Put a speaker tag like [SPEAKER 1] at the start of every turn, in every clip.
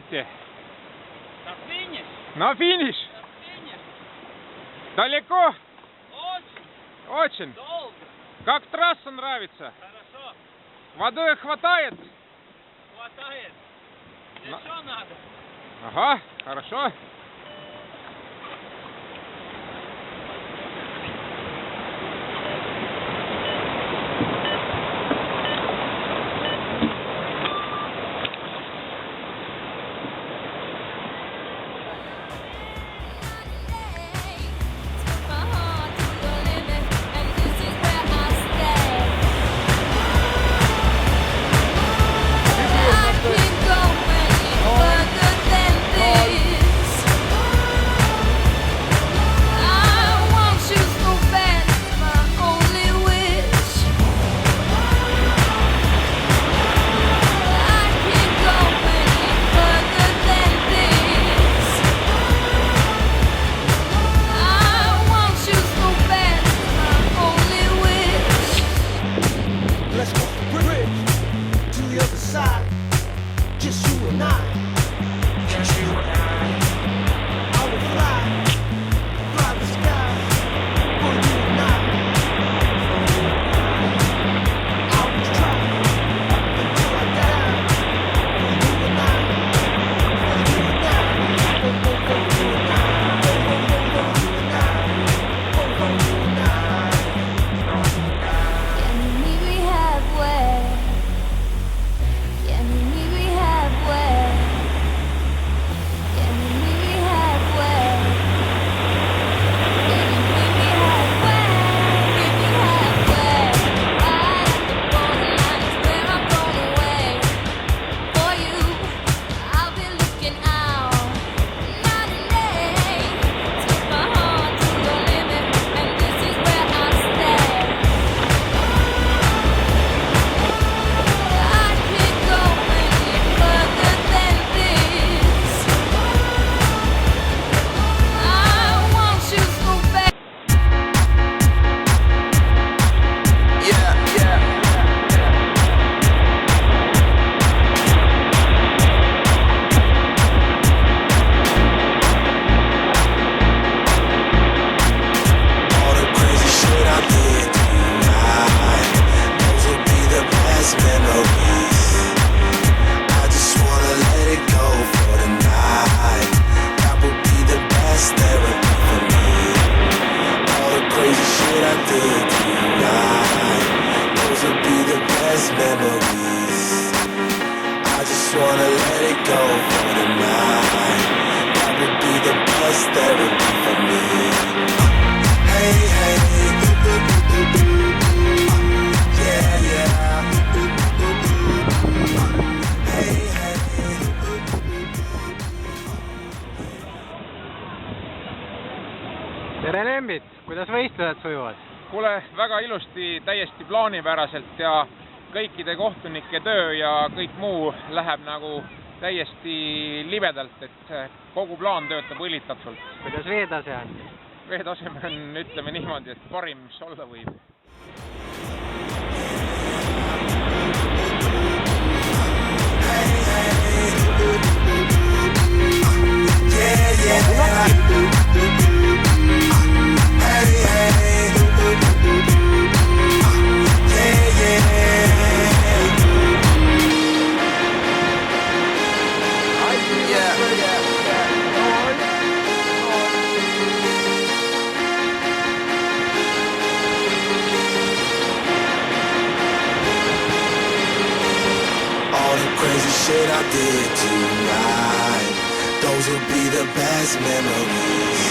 [SPEAKER 1] едете?
[SPEAKER 2] На финиш?
[SPEAKER 1] На финиш?
[SPEAKER 2] На финиш.
[SPEAKER 1] Далеко?
[SPEAKER 2] Очень.
[SPEAKER 1] Очень.
[SPEAKER 2] Долго.
[SPEAKER 1] Как трасса нравится?
[SPEAKER 2] Хорошо.
[SPEAKER 1] Воды хватает?
[SPEAKER 2] Хватает.
[SPEAKER 1] На-
[SPEAKER 2] Еще надо.
[SPEAKER 1] Ага, хорошо.
[SPEAKER 3] Let's go bridge to the other side. Just you and I. Just you and I will fly the sky for you and I. I will try until I die. For you and I. For you and I. For you and I. For you and I. For you and I.
[SPEAKER 4] Wanna let it go for tonight. That would be the best therapy for me. Hey, hey, yeah, yeah. Hey, hey.
[SPEAKER 5] tere lembid, kuidas võistlused sujuvad?
[SPEAKER 1] Kuule, väga ilusti, täiesti plaanipäraselt ja kõikide kohtunike töö ja kõik muu läheb nagu täiesti libedalt, et kogu plaan töötab õlitatult.
[SPEAKER 5] Kuidas veetase on?
[SPEAKER 1] Veetaseme on, ütleme niimoodi, et parim, mis olla võib.
[SPEAKER 4] Shit I did tonight, those will be the best memories.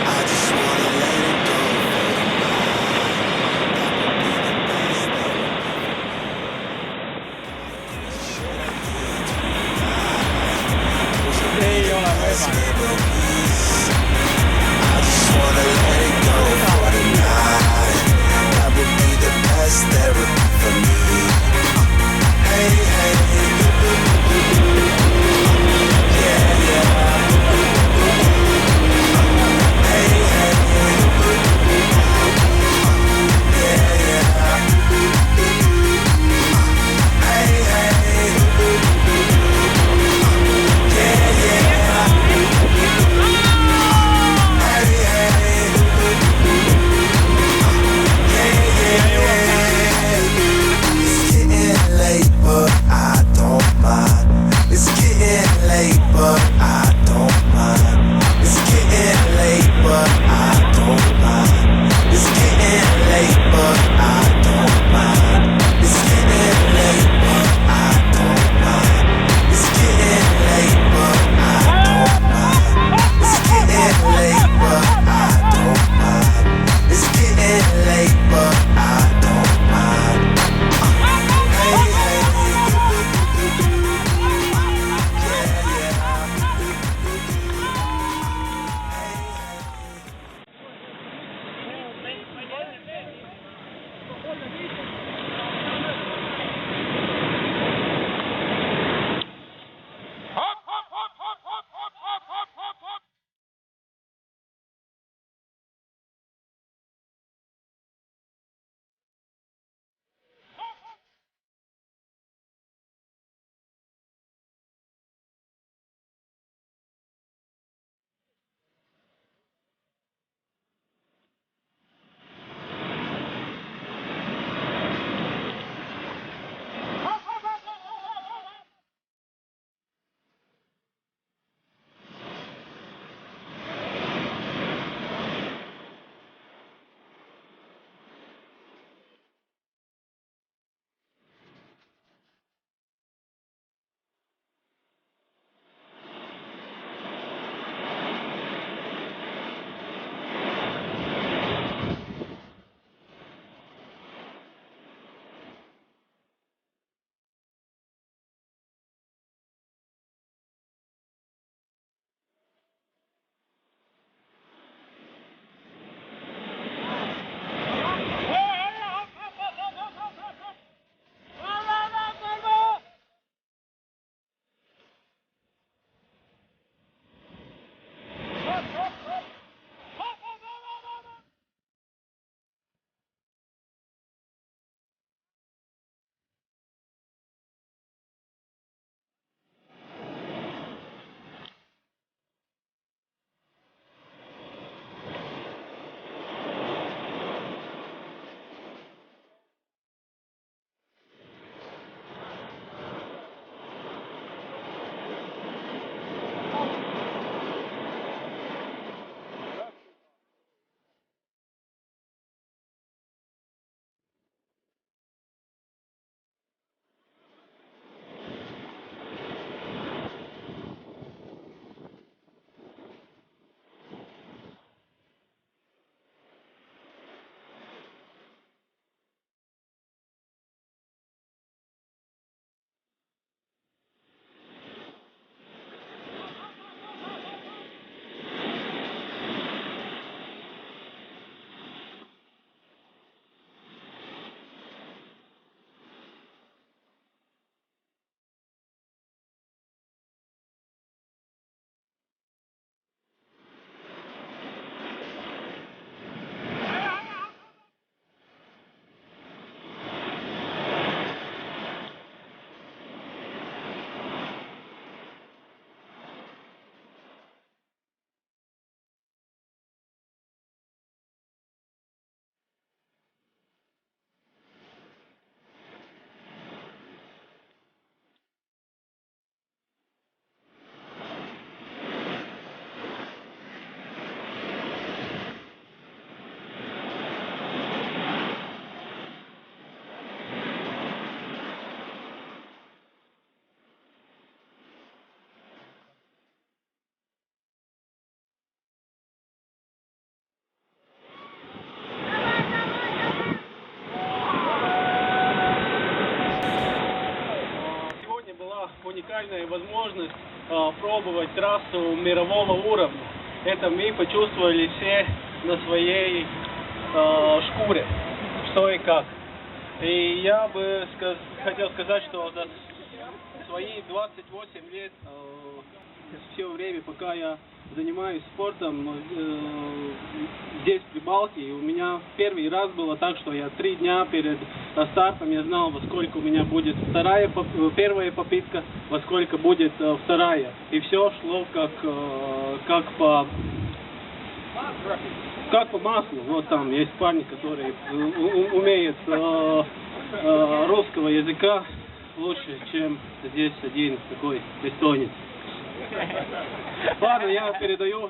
[SPEAKER 4] I just wanna let it go for tonight. Ei ole võimalik. I just wanna let it go for tonight. That would be the best therapy for me. Hey, hey. Yeah, yeah. Hey, hey.
[SPEAKER 6] уникальная возможность пробовать трассу мирового уровня. Это мы почувствовали все на своей шкуре, что и как. И я бы хотел сказать, что за свои 28 лет, все время, пока я занимаюсь спортом здесь, в Прибалтике, у меня первый раз было так, что я 3 дня перед стартом я знал, во сколько у меня будет первая попытка, во сколько будет вторая. И все шло как по маслу. Вот там есть парни, которые умеют русского языка лучше, чем здесь один такой эстонец. Ладно, я передаю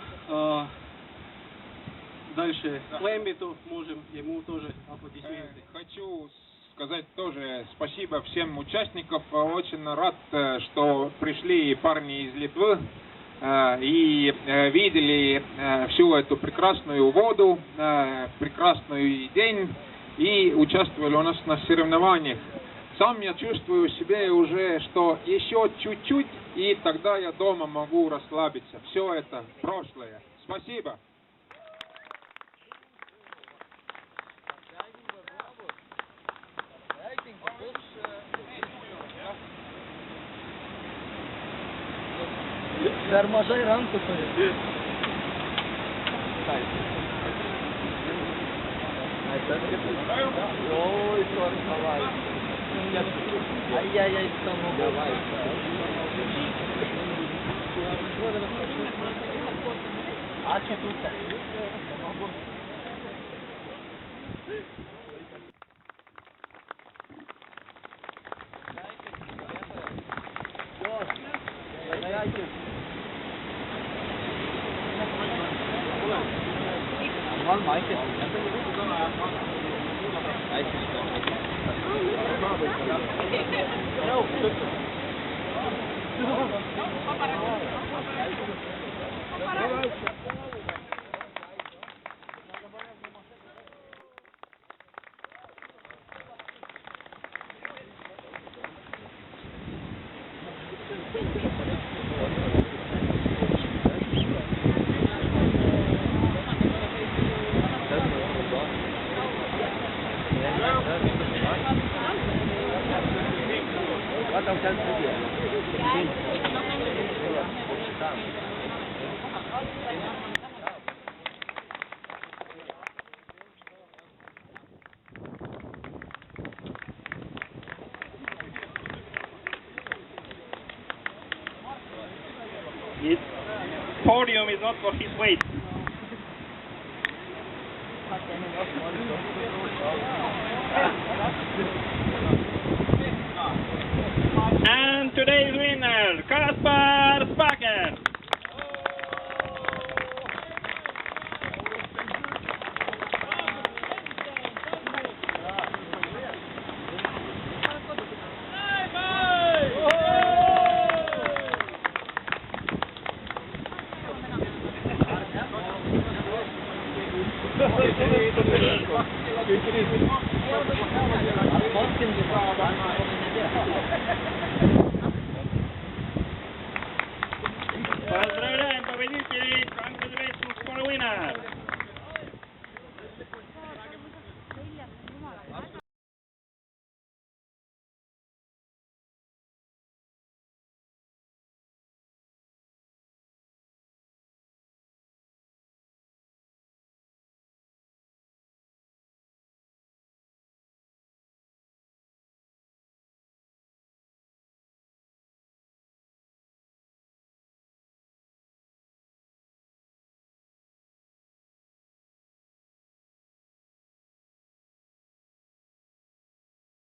[SPEAKER 6] дальше Лембиту, можем ему тоже аплодисменты.
[SPEAKER 1] Хочу сказать тоже спасибо всем участникам. Очень рад, что пришли парни из Литвы и видели всю эту прекрасную воду, прекрасный день и участвовали у нас на соревнованиях. Сам я чувствую себе уже, что еще чуть-чуть, и тогда я дома могу расслабиться. Все это прошлое. Спасибо.
[SPEAKER 7] His podium is not for his weight. And today's winner, Kaspar Spaker.
[SPEAKER 3] Thank you.